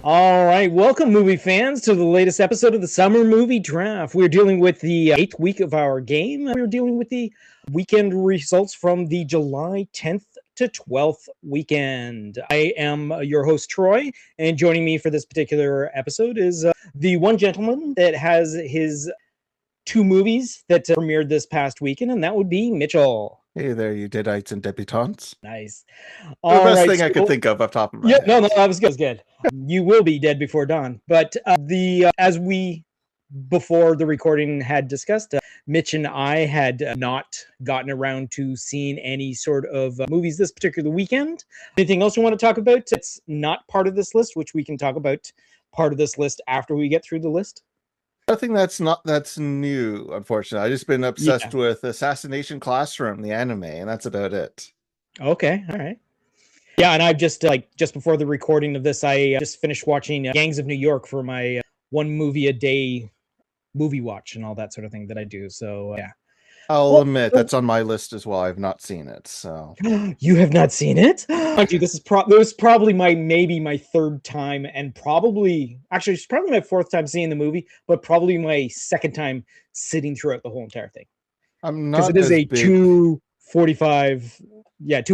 All right, welcome, movie fans, to the latest episode of the Summer Movie Draft. We're dealing with the eighth week of our game. We're dealing with the weekend results from the July 10th to 12th weekend. I am your host, Troy, and joining me for this particular episode is the one gentleman that has his two movies that premiered this past weekend, and that would be Mitchell. Hey there, you deadites and debutantes. Nice. The All best right, thing I could so think of off the top of my yeah, head. no, that was good. Good. You will be dead before dawn. But the as we before the recording had discussed, Mitch and I had not gotten around to seeing any sort of movies this particular weekend. Anything else you want to talk about? It's not part of this list, which we can talk about part of this list after we get through the list. Nothing that's new, unfortunately. I've just been obsessed with Assassination Classroom, the anime, and that's about it. Okay, all right. Yeah, and I've just just before the recording of this, I just finished watching Gangs of New York for my one movie a day movie watch and all that sort of thing that I do. So yeah. I'll admit that's on my list as well. I've not seen it, so You have not seen it? Mind you, this was probably my third time, and it's probably my fourth time seeing the movie, but probably my second time sitting throughout the whole entire thing. I'm Because not it is as a big. 2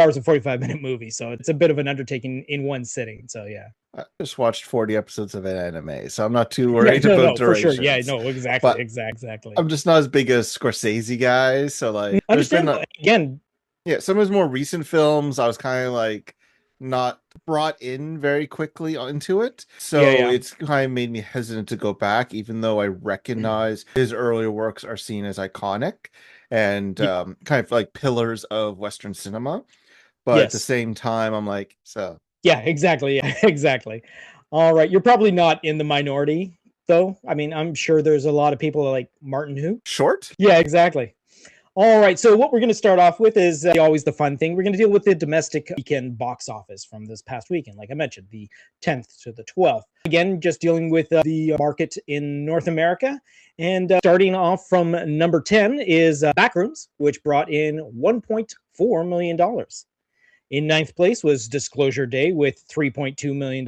hours and 45-minute movie, so it's a bit of an undertaking in one sitting. So yeah. I just watched 40 episodes of an anime, so I'm not too worried about for sure. durations. Yeah, no, exactly, But exactly. I'm just not as big as Scorsese guys, so like there's been Understandable. Again, yeah, some of his more recent films, I was kind of like not brought in very quickly into it. So yeah. it's kind of made me hesitant to go back, even though I recognize his earlier works are seen as iconic and Yeah. kind of like pillars of Western cinema. But at the Yes. same time, I'm like, so. Yeah, exactly. Yeah, exactly. All right. You're probably not in the minority, though. I mean, I'm sure there's a lot of people like Martin who. Short? Yeah, exactly. All right. So what we're going to start off with is always the fun thing. We're going to deal with the domestic weekend box office from this past weekend. Like I mentioned, the 10th to the 12th. Again, just dealing with the market in North America. And starting off from number 10 is Backrooms, which brought in $1.4 million. In ninth place was Disclosure Day with $3.2 million.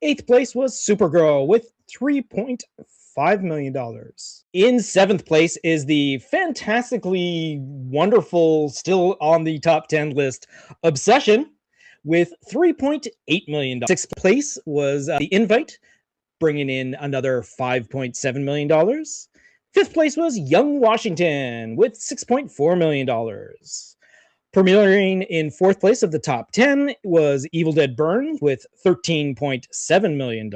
Eighth place was Supergirl with $3.5 million. In seventh place is the fantastically wonderful, still on the top 10 list, Obsession with $3.8 million. Sixth place was The Invite, bringing in another $5.7 million. Fifth place was Young Washington with $6.4 million. Premiering in fourth place of the top 10 was Evil Dead Burns with $13.7 million.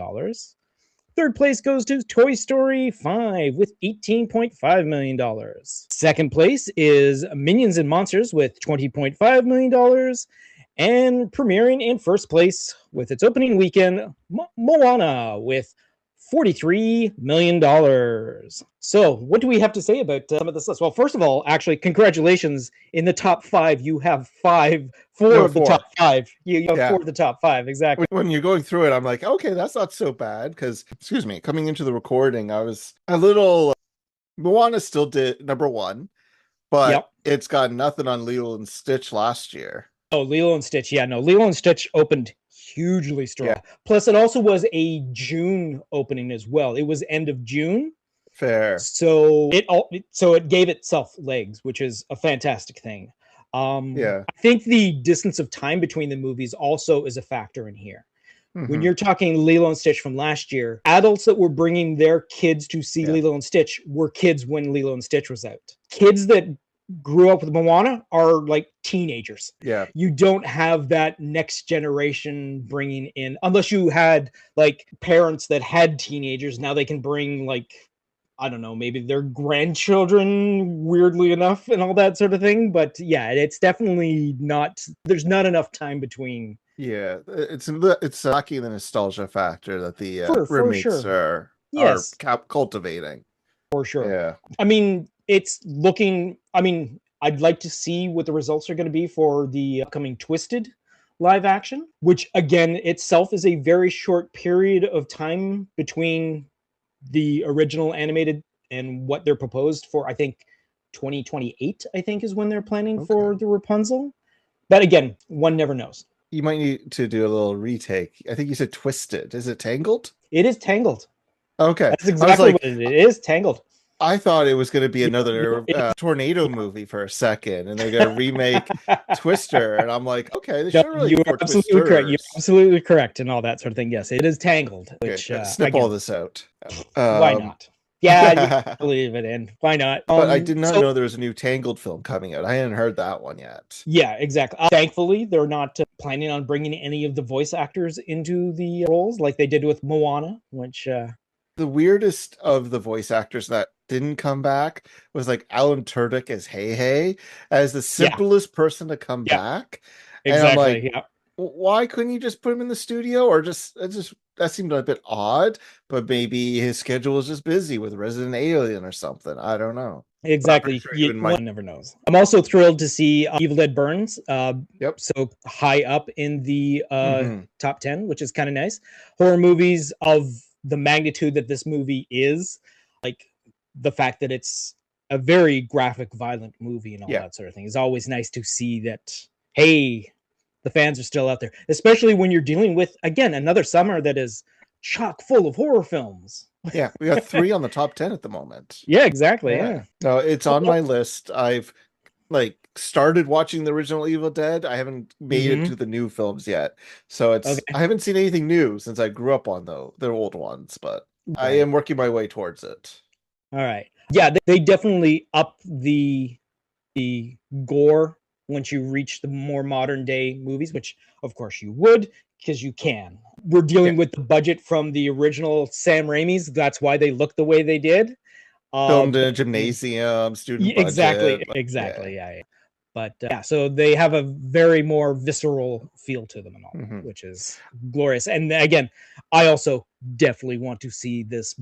Third place goes to Toy Story 5 with $18.5 million. Second place is Minions and Monsters with $20.5 million. And premiering in first place with its opening weekend, Moana with $43 million. So, what do we have to say about some of this list? Well, first of all, actually, congratulations. In the top five, you have four of the top five. You have four of the top five, exactly. When you're going through it, I'm like, okay, that's not so bad. Because, excuse me, coming into the recording, I was a little. Moana still did number one, but it's got nothing on Lilo and Stitch last year. Oh, Lilo and Stitch. Yeah, no, Lilo and Stitch opened hugely strong. Yeah. Plus, it also was a June opening as well. It was end of June. Fair. So it gave itself legs, which is a fantastic thing. I think the distance of time between the movies also is a factor in here. Mm-hmm. When you're talking Lilo and Stitch from last year, adults that were bringing their kids to see Lilo and Stitch were kids when Lilo and Stitch was out. Kids that grew up with Moana are like teenagers. Yeah. You don't have that next generation bringing in, unless you had like parents that had teenagers. Now they can bring like, I don't know, maybe their grandchildren, weirdly enough, and all that sort of thing. But yeah, it's definitely not, there's not enough time between. Yeah, it's lucky the nostalgia factor that the remakes are cultivating. For sure. Yeah. I mean, it's looking, I'd like to see what the results are going to be for the upcoming Twisted live action, which again, itself is a very short period of time between the original animated and what they're proposed for. I think 2028, I think, is when they're planning for the Rapunzel. But again, one never knows. You might need to do a little retake. I think you said Twisted. Is it Tangled? It is Tangled. Okay. That's I was exactly like, what it is. Tangled. I thought it was going to be You're- another tornado movie for a second, and they're going to remake Twister. And I'm like, okay, they No, should really you are more absolutely correct. You're Twisters. absolutely correct and all that sort of thing. Yes, it is Tangled, Okay, which snip all again, this out. why Um, not? Yeah, you leave it in. Why not? but I did not So know there was a new Tangled film coming out. I hadn't heard that one yet. yeah, exactly. Thankfully, they're not planning on bringing any of the voice actors into the roles like they did with Moana, which The weirdest of the voice actors that didn't come back was like Alan Tudyk as Hey Hey, as the yeah, simplest person to come yeah, back. And I'm like, exactly. Yeah, why couldn't you just put him in the studio? Or just that seemed a bit odd, but maybe his schedule was just busy with Resident Alien or something. I don't know. But I'm pretty exactly. sure he wouldn't mind. One never knows. I'm also thrilled to see Evil Dead Burns Yep. so high up in the Hmm. top 10, which is kind of nice. Horror movies of the magnitude that this movie is, like the fact that it's a very graphic, violent movie and all Yeah. that sort of thing, is always nice to see that, hey, the fans are still out there, especially when you're dealing with, again, another summer that is chock full of horror films. Yeah. We got 3 on the top 10 at the moment. Yeah, exactly. Yeah. Yeah. No, it's on my list. I've like started watching the original Evil Dead. I haven't made it to the new films yet. So Okay. I haven't seen anything new since I grew up on the old ones, but I Right. am working my way towards it. All right. Yeah, they definitely up the gore once you reach the more modern day movies, which of course you would, because you can. We're dealing with the budget from the original Sam Raimi's. That's why they look the way they did. Filmed in a But gymnasium, student exactly, budget. exactly, yeah. But yeah, so they have a very more visceral feel to them and all, Mhm. which is glorious. And again, I also definitely want to see this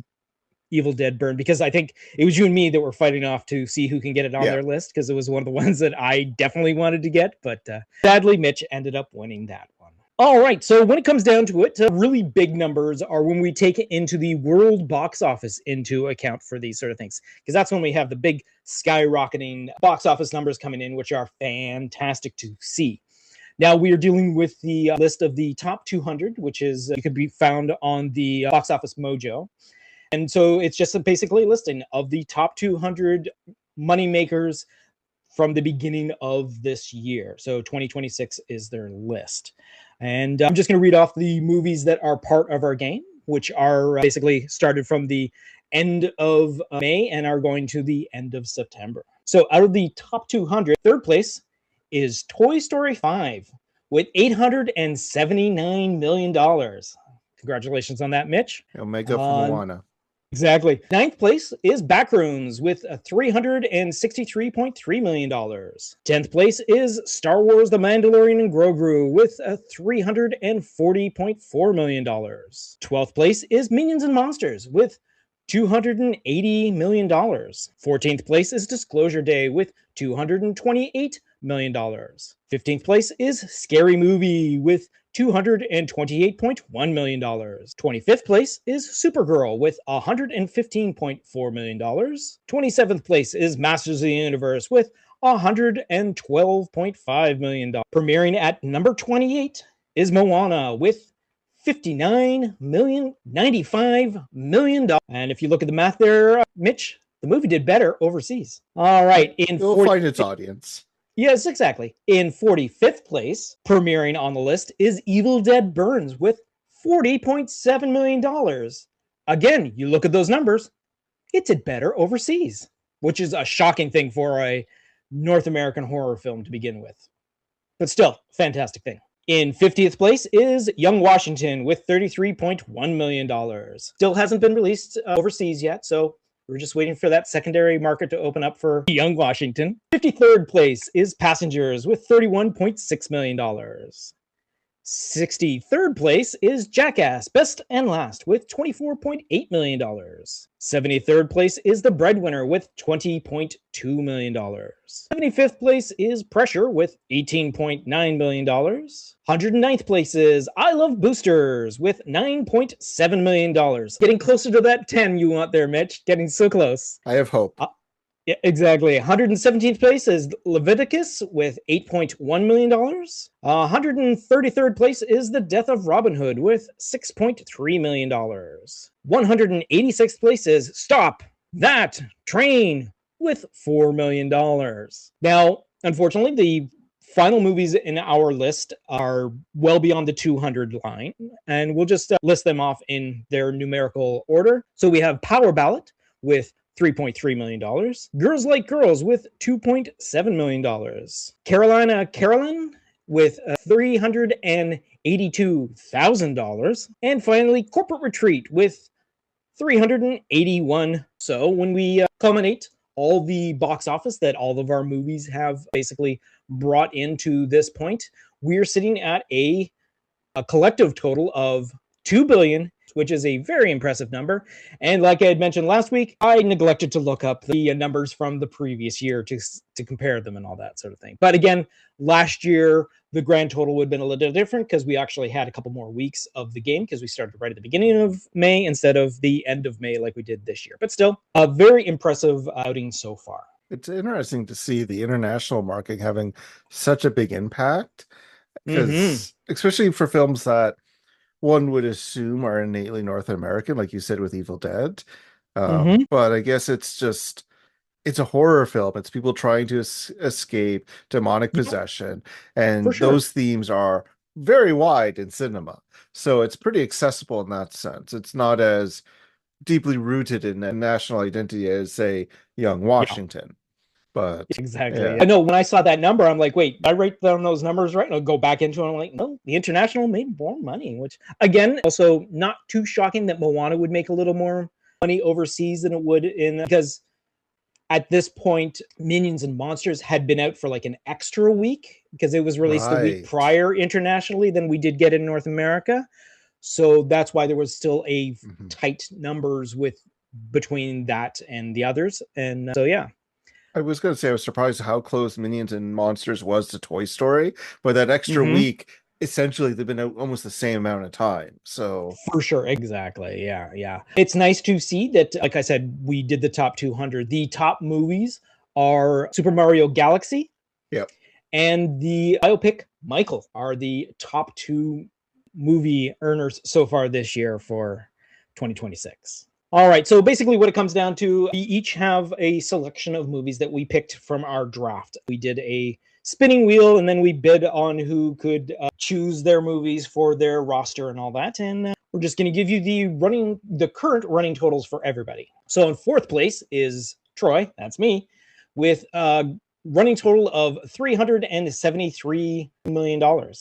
Evil Dead Burn, because I think it was you and me that were fighting off to see who can get it on Yeah. their list, because it was one of the ones that I definitely wanted to get, but sadly Mitch ended up winning that one. All right, so when it comes down to it, really big numbers are when we take it into the world box office into account for these sort of things, because that's when we have the big skyrocketing box office numbers coming in, which are fantastic to see. Now we are dealing with the list of the top 200, which is you can be found on the Box Office Mojo. And so it's just basically a listing of the top 200 money makers from the beginning of this year. So 2026 is their list. And I'm just going to read off the movies that are part of our game, which are basically started from the end of May and are going to the end of September. So out of the top 200, third place is Toy Story 5 with $879 million. Congratulations on that, Mitch. Make up for Moana. Exactly. Ninth place is Backrooms with $363.3 million. 10th place is Star Wars The Mandalorian and Grogu with $340.4 million. 12th place is Minions and Monsters with $280 million. 14th place is Disclosure Day with $228 million. 15th place is Scary Movie with $228.1 million. 25th place is Supergirl with $115.4 million. 27th place is Masters of the Universe with $112.5 million. Premiering at number 28 is Moana with $95 million. And if you look at the math there, Mitch, the movie did better overseas. All right. It'll find its audience. Yes, exactly. In 45th place, premiering on the list, is Evil Dead Burns with $40.7 million. Again, you look at those numbers, it did better overseas, which is a shocking thing for a North American horror film to begin with. But still, fantastic thing. In 50th place is Young Washington with $33.1 million. Still hasn't been released overseas yet, so we're just waiting for that secondary market to open up for Young Washington. 53rd place is Passengers with $31.6 million. 63rd place is Jackass, Best and Last, with $24.8 million. 73rd place is The Breadwinner with $20.2 million. 75th place is Pressure with $18.9 million. 109th place is I Love Boosters with $9.7 million. Getting closer to that 10 you want there, Mitch. Getting so close. I have hope. Yeah, exactly. 117th place is Leviticus with $8.1 million. 133rd place is The Death of Robin Hood with $6.3 million. 186th place is Stop That Train with $4 million. Now, unfortunately, the final movies in our list are well beyond the 200 line, and we'll just list them off in their numerical order. So we have Power Ballot with $3.3 million. Girls Like Girls with $2.7 million. Carolina Carolyn with $382,000. And finally, Corporate Retreat with 381. So when we culminate all the box office that all of our movies have basically brought into this point, we're sitting at a collective total of 2 billion, which is a very impressive number. And like I had mentioned last week, I neglected to look up the numbers from the previous year to compare them and all that sort of thing. But again, last year, the grand total would have been a little different because we actually had a couple more weeks of the game because we started right at the beginning of May instead of the end of May like we did this year. But still, a very impressive outing so far. It's interesting to see the international market having such a big impact because, especially for films that one would assume are innately North American, like you said with Evil Dead. But I guess it's a horror film. It's people trying to escape demonic possession, and those themes are very wide in cinema. So it's pretty accessible in that sense. It's not as deeply rooted in a national identity as, say, Young Washington. But exactly. Yeah. I know when I saw that number, I'm like, wait, I write down those numbers right? And I'll go back into it. I'm like, no, the international made more money, which again, also not too shocking that Moana would make a little more money overseas than it would because at this point, Minions and Monsters had been out for like an extra week because it was released the week prior internationally than we did get in North America. So that's why there was still a tight numbers between that and the others. And so, yeah. I was going to say I was surprised how close Minions and Monsters was to Toy Story, but that extra week, essentially, they've been out almost the same amount of time. So for sure, exactly, yeah. It's nice to see that. Like I said, we did the top 200. The top movies are Super Mario Galaxy, and the biopic Michael are the top two movie earners so far this year for 2026. All right, so basically what it comes down to, we each have a selection of movies that we picked from our draft. We did a spinning wheel, and then we bid on who could choose their movies for their roster and all that. And we're just going to give you the current running totals for everybody. So in fourth place is Troy, that's me, with a running total of $373 million.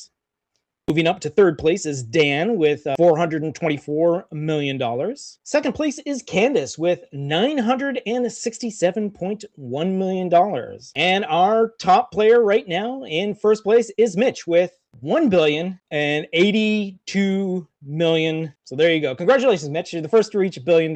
Moving up to third place is Dan with $424 million. Second place is Candace with $967.1 million. And our top player right now in first place is Mitch with $1,082 million. So there you go. Congratulations, Mitch. You're the first to reach $1 billion.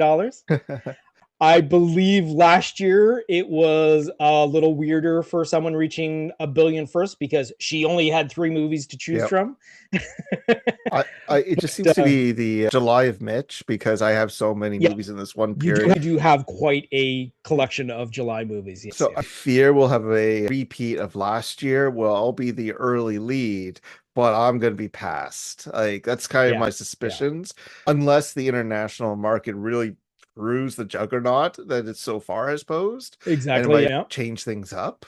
I believe last year it was a little weirder for someone reaching $1 billion first because she only had 3 movies to choose from. It just seems to be the July of Mitch because I have so many movies in this one period. You do have quite a collection of July movies. Yes, so I fear we'll have a repeat of last year. Well, I'll be the early lead, but I'm going to be passed. Like that's kind of my suspicions, unless the international market really proves the juggernaut that it so far has posed. Exactly. And it might change things up.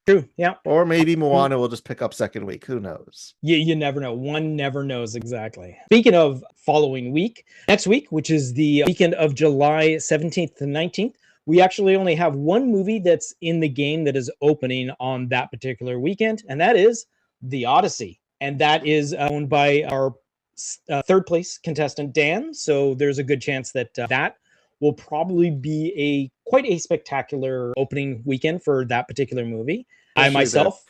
True. Yeah. Or maybe Moana will just pick up second week. Who knows? You never know. One never knows exactly. Speaking of following week, next week, which is the weekend of July 17th to 19th, we actually only have one movie that's in the game that is opening on that particular weekend, and that is The Odyssey. And that is owned by our third place contestant, Dan. So there's a good chance that that will probably be quite a spectacular opening weekend for that particular movie. I myself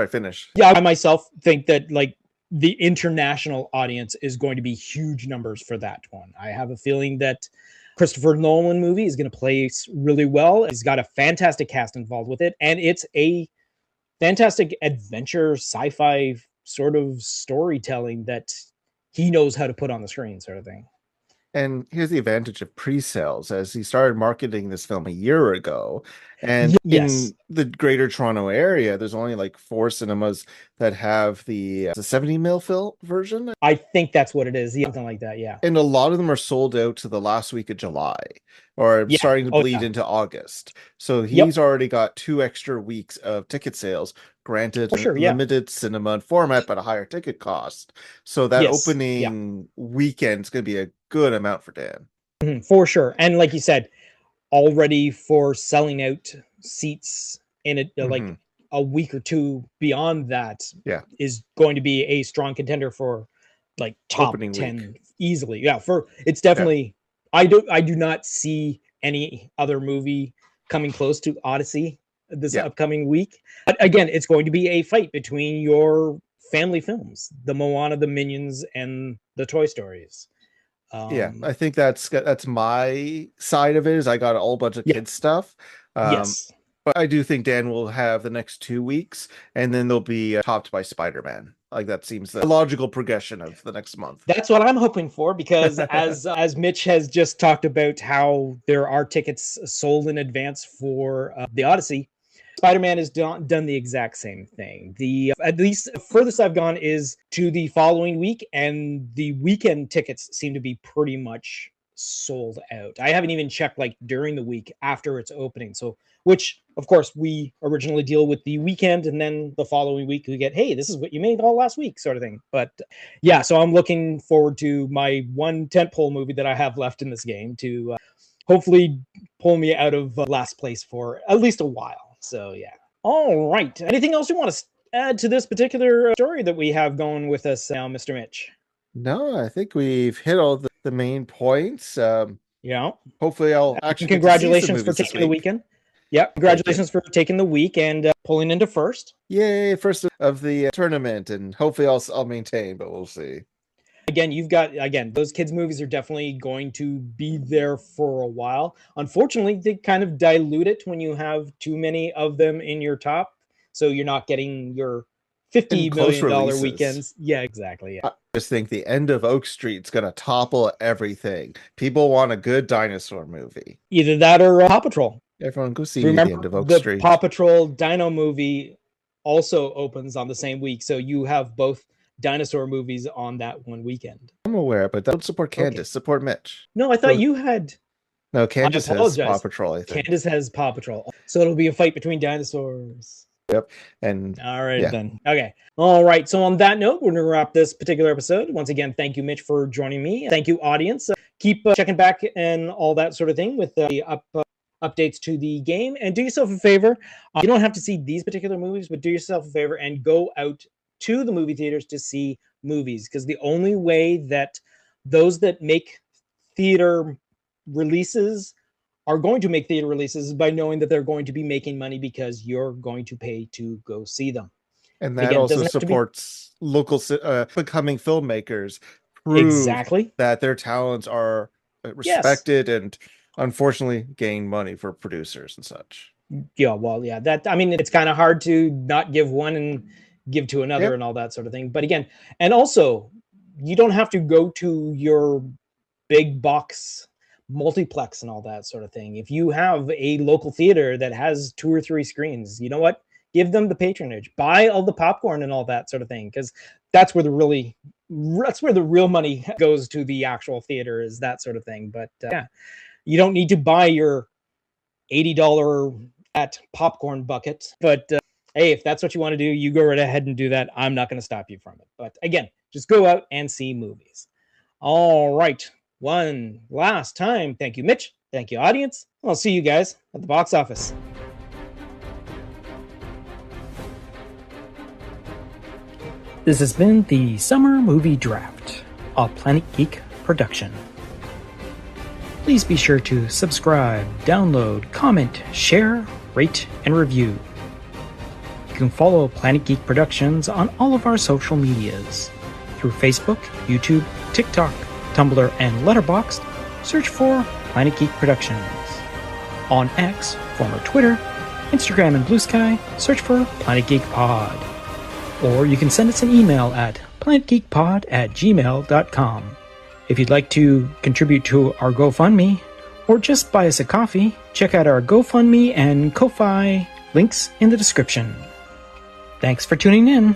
finish. Yeah, I myself think that like the international audience is going to be huge numbers for that one. I have a feeling that Christopher Nolan movie is going to play really well. He's got a fantastic cast involved with it, and it's a fantastic adventure sci-fi sort of storytelling that he knows how to put on the screen, sort of thing. And here's the advantage of pre-sales, as he started marketing this film a year ago. And Yes, in the greater Toronto area, there's only like 4 cinemas that have the 70 mil film version. I think that's what it is. Yeah, something like that. Yeah. And a lot of them are sold out to the last week of July or Yeah. starting to Oh bleed yeah. into August. So he's Yep. already got 2 extra weeks of ticket sales, granted For sure. Yeah. limited cinema and format, but a higher ticket cost. So that Yes. Yeah. opening weekend is going to be a good amount for Dan. For sure. And like you said, already for selling out seats in it Hmm. like a week or two beyond that Yeah, is going to be a strong contender for like top opening week. 10 easily. Yeah, for it's Yeah, definitely I do not see any other movie coming close to Odyssey this yeah, upcoming week. But again, it's going to be a fight between your family films, the Moana, the Minions, and the Toy Stories. yeah. Um I think that's my side of it. Is I got a whole bunch of yeah, kids stuff. Um, yes. But I do think Dan will have the next 2 weeks, and then they'll be topped by Spider-Man. Like that seems the logical progression of the next month. That's what I'm hoping for because as Mitch has just talked about how there are tickets sold in advance for the Odyssey, Spider-Man has done the exact same thing. The at least furthest I've gone is to the following week, and the weekend tickets seem to be pretty much sold out. I haven't even checked like during the week after its opening. So, which of course we originally deal with the weekend, and then the following week we get, hey, this is what you made all last week, sort of thing. But yeah, so I'm looking forward to my one tentpole movie that I have left in this game to hopefully pull me out of last place for at least a while. So yeah. All right. Anything else you want to add to this particular story that we have going with us now, Mr. Mitch? No, I think we've hit all the main points. Yeah. Hopefully, I'll And actually get to see some congratulations for movies this taking the week. weekend. Yeah. Thank you. Congratulations for taking the week and pulling into first. Yay, first of the tournament, and hopefully I'll maintain, but we'll see. Again, you've got those kids movies are definitely going to be there for a while. Unfortunately, they kind of dilute it when you have too many of them in your top, so you're not getting your And $50 close million releases. weekends. Yeah, exactly. Yeah. I just think the end of Oak Street's gonna topple everything. People want a good dinosaur movie. Either that or Paw Patrol. Everyone go see the end Remember, of Oak the Paw Street. Patrol Dino movie also opens on the same week, so you have both dinosaur movies on that one weekend. I'm aware, but don't support Okay. Candace, support Mitch. No, I thought Go you had. No, I Candace has Paw apologize. Patrol, I think. Candace has Paw Patrol, so it'll be a fight between dinosaurs. Yep. And All right, yeah. then. Okay. All right. So on that note, we're going to wrap this particular episode. Once again, thank you, Mitch, for joining me. Thank you, audience. Keep checking back and all that sort of thing with the updates to the game. And do yourself a favor. You don't have to see these particular movies, but do yourself a favor and go out to the movie theaters to see movies. Because the only way that those that make theater releases are going to make theater releases by knowing that they're going to be making money because you're going to pay to go see them. And And that again, it also doesn't have to be supports local becoming filmmakers, prove exactly. that their talents are Yes. respected and unfortunately gain money for producers and such. Yeah. Well, yeah. That I mean, it's kind of hard to not give one and give to another Yep. and all that sort of thing. But again, and also, you don't have to go to your big box multiplex and all that sort of thing. If you have a local theater that has 2 or 3 screens, you know what? Give them the patronage. Buy all the popcorn and all that sort of thing, because that's where the real money goes to the actual theater is that sort of thing. But yeah, you don't need to buy your $80 at popcorn bucket. But hey, if that's what you want to do, you go right ahead and do that. I'm not going to stop you from it. But again, just go out and see movies. All right. One last time. Thank you, Mitch. Thank you, audience. I'll see you guys at the box office. This has been the Summer Movie Draft, a Planet Geek production. Please be sure to subscribe, download, comment, share, rate, and review. You can follow Planet Geek Productions on all of our social medias. Through Facebook, YouTube, TikTok, Tumblr, and Letterboxd, search for Planet Geek Productions. On X, former Twitter, Instagram, and Blue Sky, search for Planet Geek Pod. Or you can send us an email at planetgeekpod@gmail.com. If you'd like to contribute to our GoFundMe, or just buy us a coffee, check out our GoFundMe and Ko-Fi links in the description. Thanks for tuning in.